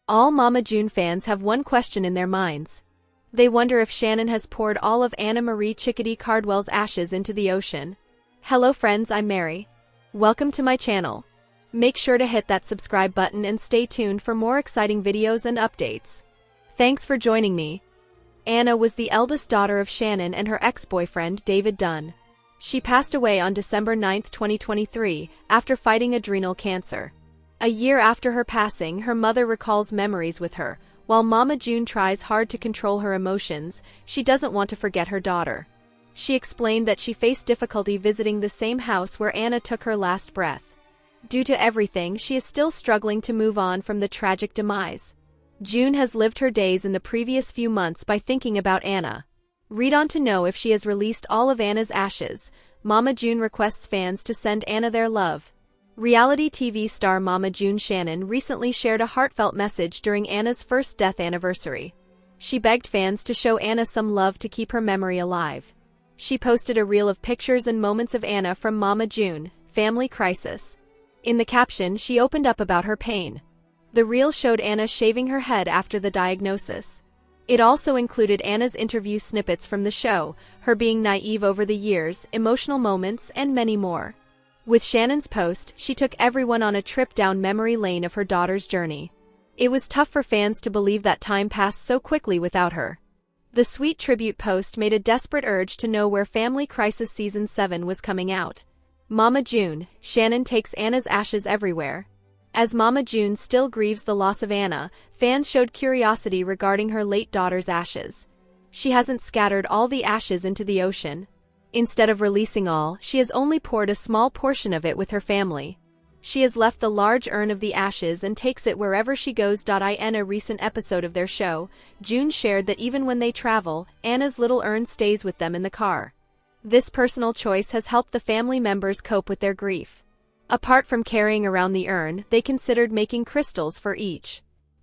All Mama June fans have one question in their minds. They wonder if Shannon has poured all of Anna Marie Chickadee Cardwell's ashes into the ocean. Hello friends, I'm Mary. Welcome to my channel. Make sure to hit that subscribe button and stay tuned for more exciting videos and updates. Thanks for joining me. Anna was the eldest daughter of Shannon and her ex-boyfriend David Dunn. She passed away on December 9, 2023, after fighting adrenal cancer. A year after her passing, her mother recalls memories with her. While Mama June tries hard to control her emotions, she doesn't want to forget her daughter. She explained that she faced difficulty visiting the same house where Anna took her last breath. Due to everything, she is still struggling to move on from the tragic demise. June has lived her days in the previous few months by thinking about Anna. Read on to know if she has released all of Anna's ashes. Mama June requests fans to send Anna their love. Reality TV star Mama June Shannon recently shared a heartfelt message during Anna's first death anniversary. She begged fans to show Anna some love to keep her memory alive. She posted a reel of pictures and moments of Anna from Mama June, Family Crisis. In the caption, she opened up about her pain. The reel showed Anna shaving her head after the diagnosis. It also included Anna's interview snippets from the show, her being naive over the years, emotional moments, and many more. With Shannon's post, she took everyone on a trip down memory lane of her daughter's journey. It was tough for fans to believe that time passed so quickly without her. The sweet tribute post made a desperate urge to know where Family Crisis Season 7 was coming out. Mama June, Shannon takes Anna's ashes everywhere. As Mama June still grieves the loss of Anna, fans showed curiosity regarding her late daughter's ashes. She hasn't scattered all the ashes into the ocean. Instead of releasing all, she has only poured a small portion of it with her family. She has left the large urn of the ashes and takes it wherever she goes. In a recent episode of their show, June shared that even when they travel, Anna's little urn stays with them in the car. This personal choice has helped the family members cope with their grief. Apart from carrying around the urn, they considered making crystals for each.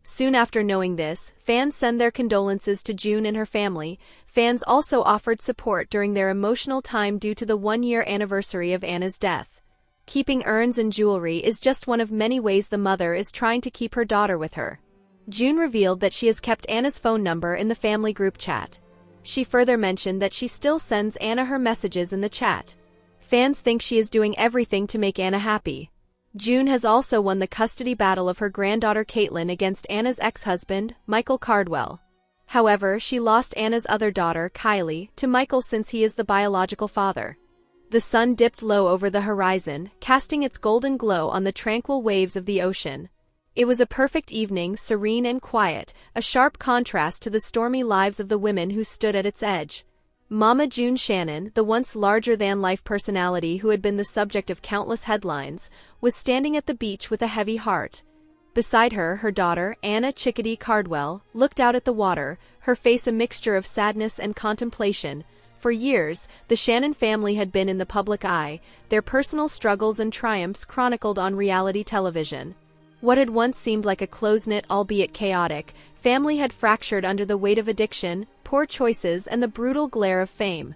Soon after knowing this, fans sent their condolences to June and her family. Fans also offered support during their emotional time due to the one-year anniversary of Anna's death. Keeping urns and jewelry is just one of many ways the mother is trying to keep her daughter with her. June revealed that she has kept Anna's phone number in the family group chat. She further mentioned that she still sends Anna her messages in the chat. Fans think she is doing everything to make Anna happy. June has also won the custody battle of her granddaughter Caitlin against Anna's ex-husband, Michael Cardwell. However, she lost Anna's other daughter, Kylie, to Michael since he is the biological father. The sun dipped low over the horizon, casting its golden glow on the tranquil waves of the ocean. It was a perfect evening, serene and quiet, a sharp contrast to the stormy lives of the women who stood at its edge. Mama June Shannon, the once larger-than-life personality who had been the subject of countless headlines, was standing at the beach with a heavy heart. Beside her, her daughter, Anna Chickadee Cardwell, looked out at the water, her face a mixture of sadness and contemplation. For years, the Shannon family had been in the public eye, their personal struggles and triumphs chronicled on reality television. What had once seemed like a close-knit, albeit chaotic, family had fractured under the weight of addiction, poor choices, and the brutal glare of fame.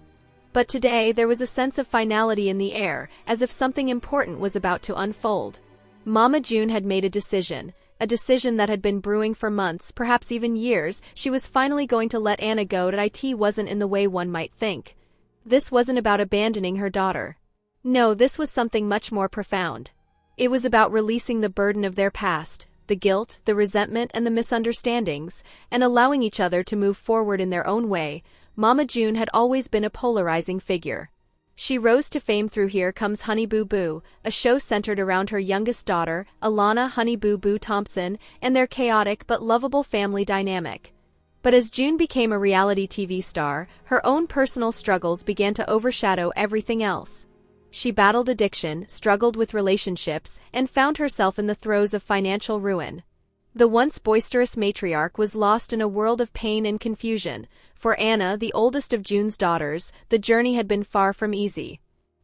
But today there was a sense of finality in the air, as if something important was about to unfold. Mama June had made a decision that had been brewing for months, perhaps even years. She was finally going to let Anna go. It wasn't in the way one might think. This wasn't about abandoning her daughter. No, this was something much more profound. It was about releasing the burden of their past, the guilt, the resentment, and the misunderstandings, and allowing each other to move forward in their own way. Mama June had always been a polarizing figure. She rose to fame through Here Comes Honey Boo Boo, a show centered around her youngest daughter, Alana Honey Boo Boo Thompson, and their chaotic but lovable family dynamic. But as June became a reality TV star, her own personal struggles began to overshadow everything else. She battled addiction, struggled with relationships, and found herself in the throes of financial ruin. The once boisterous matriarch was lost in a world of pain and confusion. For Anna, the oldest of June's daughters, the journey had been far from easy.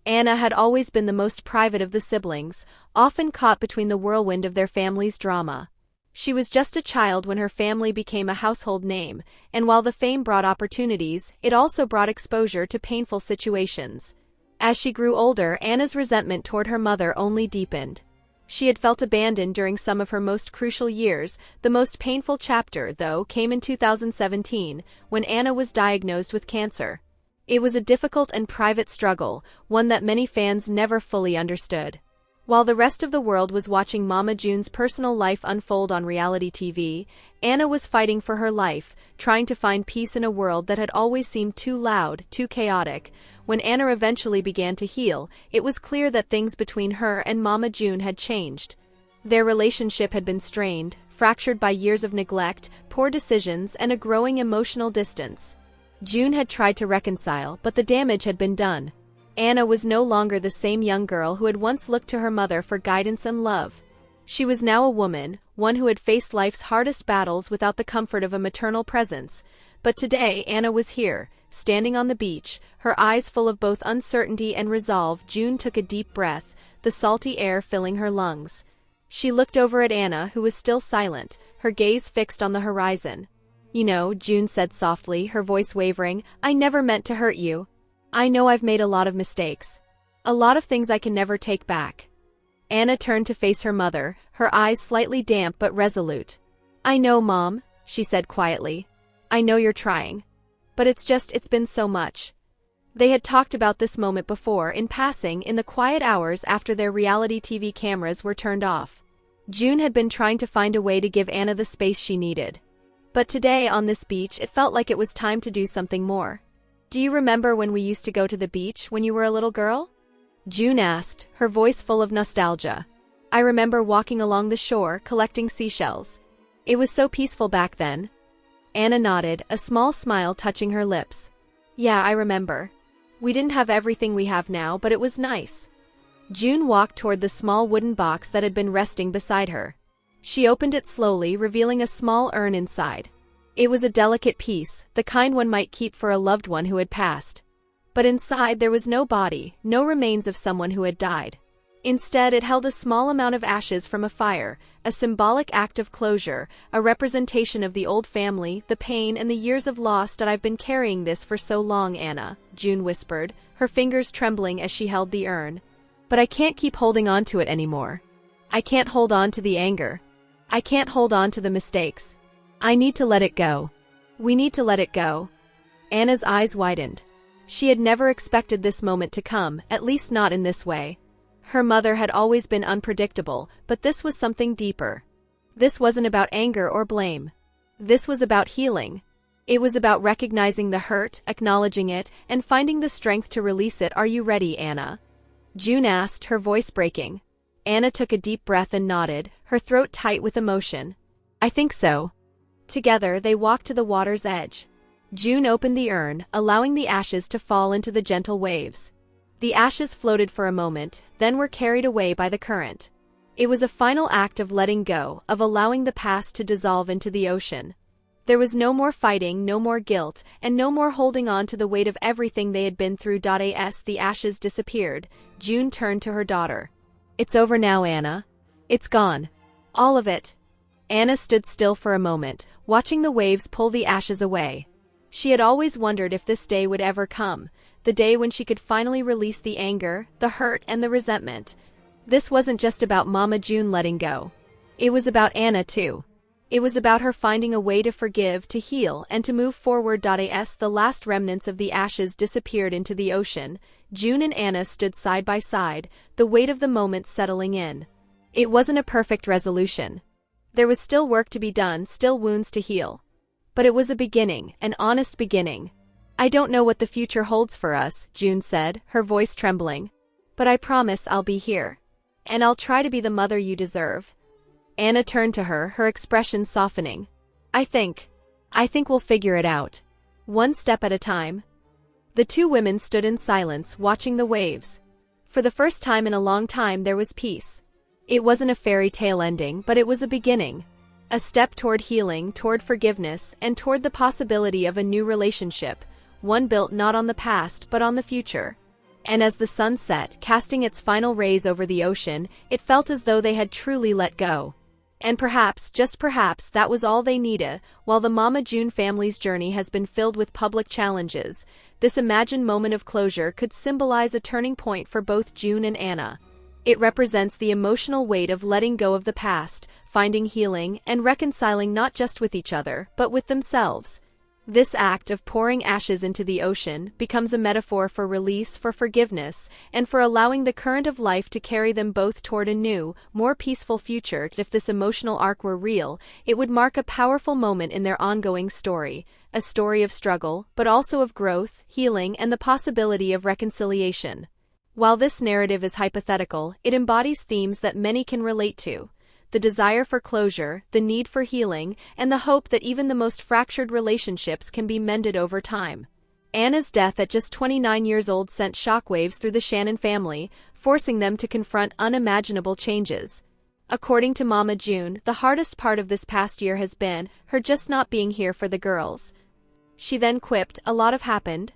Anna had always been the most private of the siblings, often caught between the whirlwind of their family's drama. She was just a child when her family became a household name, and while the fame brought opportunities, it also brought exposure to painful situations. As she grew older, Anna's resentment toward her mother only deepened. She had felt abandoned during some of her most crucial years. The most painful chapter, though, came in 2017, when Anna was diagnosed with cancer. It was a difficult and private struggle, one that many fans never fully understood. While the rest of the world was watching Mama June's personal life unfold on reality TV, Anna was fighting for her life, trying to find peace in a world that had always seemed too loud, too chaotic. When Anna eventually began to heal, it was clear that things between her and Mama June had changed. Their relationship had been strained, fractured by years of neglect, poor decisions, and a growing emotional distance. June had tried to reconcile, but the damage had been done. Anna was no longer the same young girl who had once looked to her mother for guidance and love. She was now a woman, one who had faced life's hardest battles without the comfort of a maternal presence. But today Anna was here, standing on the beach, her eyes full of both uncertainty and resolve. June took a deep breath, the salty air filling her lungs. She looked over at Anna, who was still silent, her gaze fixed on the horizon. "You know," June said softly, her voice wavering, "I never meant to hurt you. I know I've made a lot of mistakes. A lot of things I can never take back." Anna turned to face her mother, her eyes slightly damp but resolute. "I know, Mom," she said quietly. "I know you're trying. But it's been so much." They had talked about this moment before, in passing, in the quiet hours after their reality TV cameras were turned off. June had been trying to find a way to give Anna the space she needed. But today, on this beach, it felt like it was time to do something more. "Do you remember when we used to go to the beach when you were a little girl?" June asked, her voice full of nostalgia. "I remember walking along the shore, collecting seashells. It was so peaceful back then." Anna nodded, a small smile touching her lips. "Yeah, I remember. We didn't have everything we have now, but it was nice." June walked toward the small wooden box that had been resting beside her. She opened it slowly, revealing a small urn inside. It was a delicate piece, the kind one might keep for a loved one who had passed. But inside there was no body, no remains of someone who had died. Instead, it held a small amount of ashes from a fire, a symbolic act of closure, a representation of the old family, the pain, and the years of loss. "That I've been carrying this for so long, Anna," June whispered, her fingers trembling as she held the urn. "But I can't keep holding on to it anymore. I can't hold on to the anger. I can't hold on to the mistakes. I need to let it go. We need to let it go." Anna's eyes widened. She had never expected this moment to come, at least not in this way. Her mother had always been unpredictable, but this was something deeper. This wasn't about anger or blame. This was about healing. It was about recognizing the hurt, acknowledging it, and finding the strength to release it. "Are you ready, Anna?" June asked, her voice breaking. Anna took a deep breath and nodded, her throat tight with emotion. "I think so." Together, they walked to the water's edge. June opened the urn, allowing the ashes to fall into the gentle waves. The ashes floated for a moment, then were carried away by the current. It was a final act of letting go, of allowing the past to dissolve into the ocean. There was no more fighting, no more guilt, and no more holding on to the weight of everything they had been through. As the ashes disappeared, June turned to her daughter. "It's over now, Anna. It's gone. All of it." Anna stood still for a moment, watching the waves pull the ashes away. She had always wondered if this day would ever come, the day when she could finally release the anger, the hurt, and the resentment. This wasn't just about Mama June letting go. It was about Anna too. It was about her finding a way to forgive, to heal, and to move forward. As the last remnants of the ashes disappeared into the ocean, June and Anna stood side by side, the weight of the moment settling in. It wasn't a perfect resolution. There was still work to be done, still wounds to heal. But it was a beginning, an honest beginning. "I don't know what the future holds for us," June said, her voice trembling. "But I promise I'll be here. And I'll try to be the mother you deserve." Anna turned to her, her expression softening. I think we'll figure it out. One step at a time." The two women stood in silence, watching the waves. For the first time in a long time there was peace. It wasn't a fairy tale ending, but it was a beginning. A step toward healing, toward forgiveness, and toward the possibility of a new relationship, one built not on the past but on the future. And as the sun set, casting its final rays over the ocean, it felt as though they had truly let go. And perhaps, just perhaps, that was all they needed. While the Mama June family's journey has been filled with public challenges, this imagined moment of closure could symbolize a turning point for both June and Anna. It represents the emotional weight of letting go of the past, finding healing, and reconciling not just with each other, but with themselves. This act of pouring ashes into the ocean becomes a metaphor for release, for forgiveness, and for allowing the current of life to carry them both toward a new, more peaceful future. If this emotional arc were real, it would mark a powerful moment in their ongoing story, a story of struggle, but also of growth, healing, and the possibility of reconciliation. While this narrative is hypothetical, it embodies themes that many can relate to: the desire for closure, the need for healing, and the hope that even the most fractured relationships can be mended over time. Anna's death at just 29 years old sent shockwaves through the Shannon family, forcing them to confront unimaginable changes. According to Mama June, the hardest part of this past year has been her just not being here for the girls. She then quipped, "A lot have happened."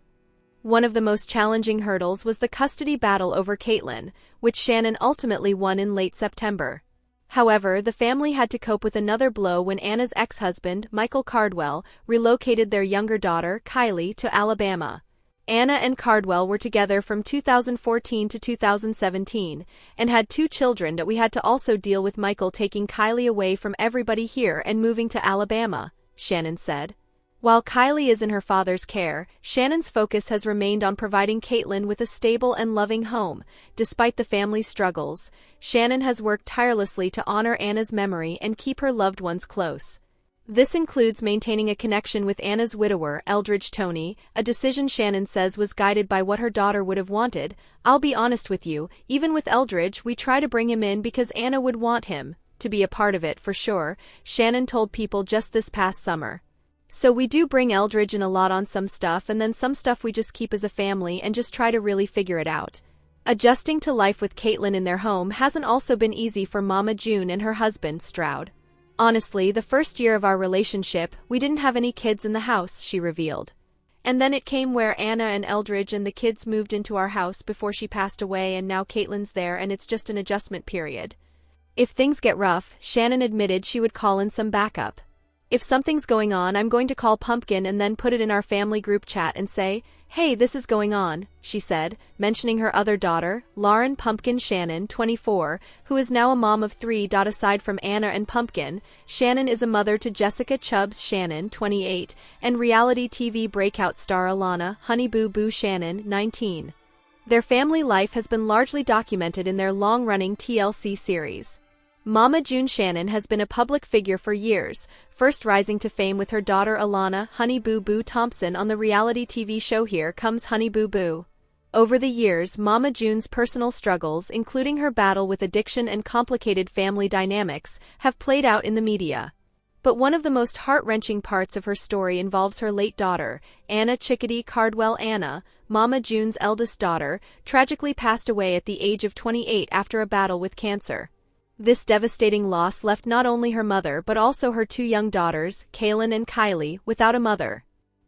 One of the most challenging hurdles was the custody battle over Caitlin, which Shannon ultimately won in late September. However, the family had to cope with another blow when Anna's ex-husband, Michael Cardwell, relocated their younger daughter, Kylie, to Alabama. Anna and Cardwell were together from 2014 to 2017, and had 2 children. That we had to also deal with Michael taking Kylie away from everybody here and moving to Alabama, Shannon said. While Kylie is in her father's care, Shannon's focus has remained on providing Caitlin with a stable and loving home. Despite the family's struggles, Shannon has worked tirelessly to honor Anna's memory and keep her loved ones close. This includes maintaining a connection with Anna's widower, Eldridge Toney, a decision Shannon says was guided by what her daughter would have wanted. "I'll be honest with you, even with Eldridge, we try to bring him in because Anna would want him to be a part of it for sure," Shannon told People just this past summer. "So we do bring Eldridge in a lot on some stuff, and then some stuff we just keep as a family and just try to really figure it out." Adjusting to life with Caitlin in their home hasn't also been easy for Mama June and her husband, Stroud. "Honestly, the first year of our relationship, we didn't have any kids in the house," she revealed. "And then it came where Anna and Eldridge and the kids moved into our house before she passed away, and now Caitlin's there, and it's just an adjustment period." If things get rough, Shannon admitted she would call in some backup. "If something's going on, I'm going to call Pumpkin and then put it in our family group chat and say, 'Hey, this is going on,'" she said, mentioning her other daughter, Lauren Pumpkin Shannon, 24, who is now a mom of 3. Aside from Anna and Pumpkin, Shannon is a mother to Jessica Chubbs Shannon, 28, and reality TV breakout star Alana Honey Boo Boo Shannon, 19. Their family life has been largely documented in their long-running TLC series. Mama June Shannon has been a public figure for years, first rising to fame with her daughter Alana Honey Boo Boo Thompson on the reality TV show Here Comes Honey Boo Boo. Over the years, Mama June's personal struggles, including her battle with addiction and complicated family dynamics, have played out in the media. But one of the most heart-wrenching parts of her story involves her late daughter, Anna Chickadee Cardwell. Anna, Mama June's eldest daughter, tragically passed away at the age of 28 after a battle with cancer. This devastating loss left not only her mother but also her 2 young daughters, Kaylin and Kylie, without a mother.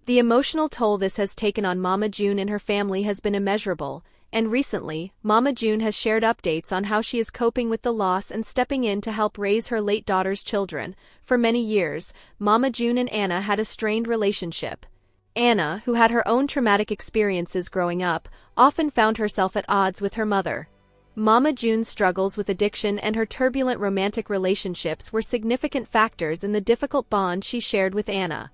The emotional toll this has taken on Mama June and her family has been immeasurable, and recently, Mama June has shared updates on how she is coping with the loss and stepping in to help raise her late daughter's children. For many years, Mama June and Anna had a strained relationship. Anna, who had her own traumatic experiences growing up, often found herself at odds with her mother. Mama June's struggles with addiction and her turbulent romantic relationships were significant factors in the difficult bond she shared with Anna.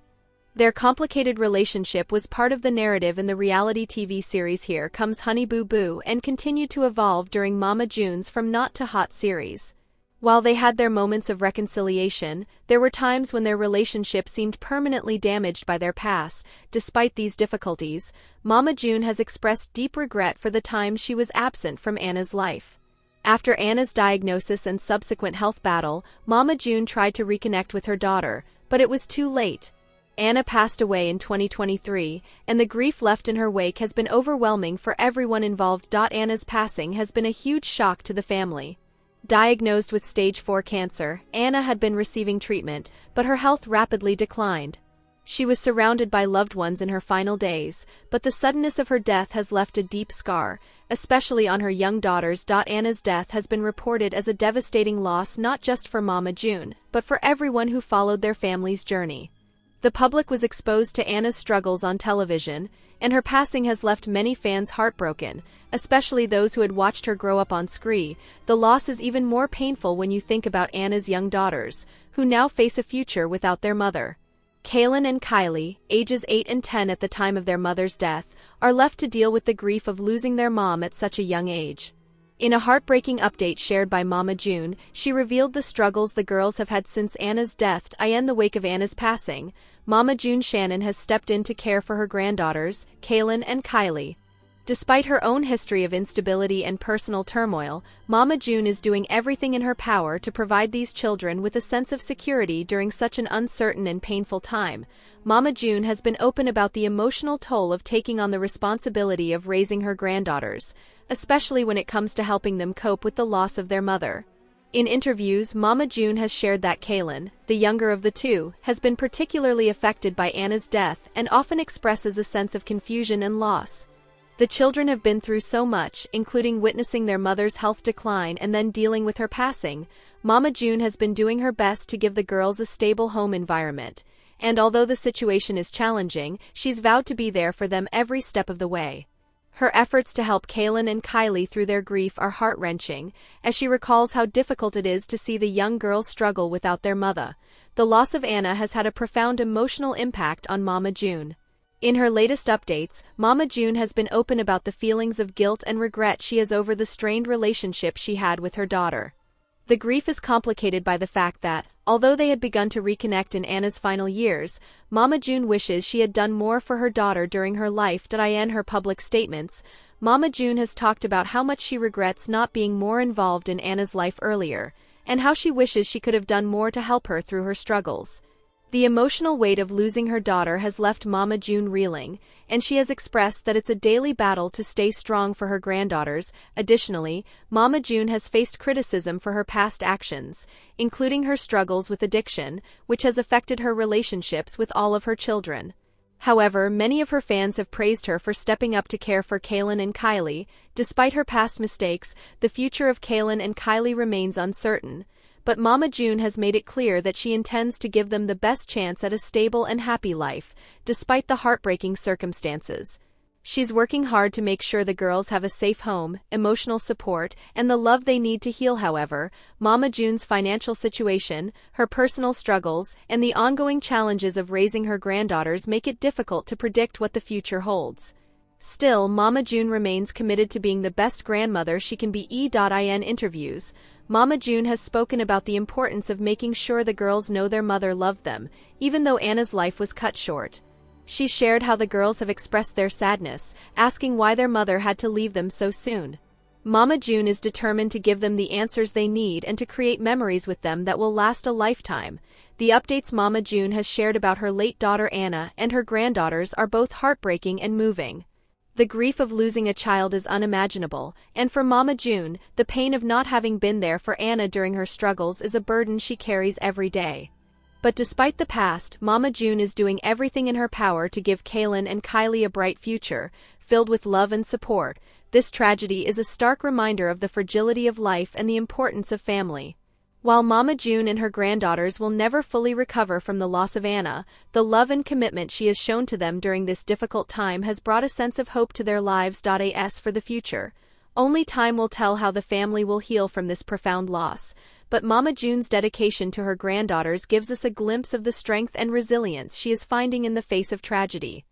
Their complicated relationship was part of the narrative in the reality TV series Here Comes Honey Boo Boo and continued to evolve during Mama June's From Not to Hot series. While they had their moments of reconciliation, there were times when their relationship seemed permanently damaged by their past. Despite these difficulties, Mama June has expressed deep regret for the time she was absent from Anna's life. After Anna's diagnosis and subsequent health battle, Mama June tried to reconnect with her daughter, but it was too late. Anna passed away in 2023, and the grief left in her wake has been overwhelming for everyone involved. Anna's passing has been a huge shock to the family. Diagnosed with stage 4 cancer, Anna had been receiving treatment, but her health rapidly declined. She was surrounded by loved ones in her final days, but the suddenness of her death has left a deep scar, especially on her young daughters. Anna's death has been reported as a devastating loss not just for Mama June, but for everyone who followed their family's journey. The public was exposed to Anna's struggles on television, and her passing has left many fans heartbroken, especially those who had watched her grow up on screen. The loss is even more painful when you think about Anna's young daughters, who now face a future without their mother. Kaylin and Kylie, ages 8 and 10 at the time of their mother's death, are left to deal with the grief of losing their mom at such a young age. In a heartbreaking update shared by Mama June, she revealed the struggles the girls have had since Anna's death. In the wake of Anna's passing, Mama June Shannon has stepped in to care for her granddaughters, Kaylin and Kylie. Despite her own history of instability and personal turmoil, Mama June is doing everything in her power to provide these children with a sense of security during such an uncertain and painful time. Mama June has been open about the emotional toll of taking on the responsibility of raising her granddaughters, especially when it comes to helping them cope with the loss of their mother. In interviews, Mama June has shared that Kaylin, the younger of the two, has been particularly affected by Anna's death and often expresses a sense of confusion and loss. The children have been through so much, including witnessing their mother's health decline and then dealing with her passing. Mama June has been doing her best to give the girls a stable home environment, and although the situation is challenging, she's vowed to be there for them every step of the way. Her efforts to help Kaylin and Kylie through their grief are heart-wrenching, as she recalls how difficult it is to see the young girls struggle without their mother. The loss of Anna has had a profound emotional impact on Mama June. In her latest updates, Mama June has been open about the feelings of guilt and regret she has over the strained relationship she had with her daughter. The grief is complicated by the fact that, although they had begun to reconnect in Anna's final years, Mama June wishes she had done more for her daughter during her life. In her public statements, Mama June has talked about how much she regrets not being more involved in Anna's life earlier, and how she wishes she could have done more to help her through her struggles. The emotional weight of losing her daughter has left Mama June reeling, and she has expressed that it's a daily battle to stay strong for her granddaughters. Additionally, Mama June has faced criticism for her past actions, including her struggles with addiction, which has affected her relationships with all of her children. However, many of her fans have praised her for stepping up to care for Kaylin and Kylie. Despite her past mistakes, the future of Kaylin and Kylie remains uncertain. But Mama June has made it clear that she intends to give them the best chance at a stable and happy life, despite the heartbreaking circumstances. She's working hard to make sure the girls have a safe home, emotional support, and the love they need to heal. However, Mama June's financial situation, her personal struggles, and the ongoing challenges of raising her granddaughters make it difficult to predict what the future holds. Still, Mama June remains committed to being the best grandmother she can be. In interviews, Mama June has spoken about the importance of making sure the girls know their mother loved them, even though Anna's life was cut short. She shared how the girls have expressed their sadness, asking why their mother had to leave them so soon. Mama June is determined to give them the answers they need and to create memories with them that will last a lifetime. The updates Mama June has shared about her late daughter Anna and her granddaughters are both heartbreaking and moving. The grief of losing a child is unimaginable, and for Mama June, the pain of not having been there for Anna during her struggles is a burden she carries every day. But despite the past, Mama June is doing everything in her power to give Kaylin and Kylie a bright future, filled with love and support. This tragedy is a stark reminder of the fragility of life and the importance of family. While Mama June and her granddaughters will never fully recover from the loss of Anna, the love and commitment she has shown to them during this difficult time has brought a sense of hope to their lives. As for the future, only time will tell how the family will heal from this profound loss, but Mama June's dedication to her granddaughters gives us a glimpse of the strength and resilience she is finding in the face of tragedy.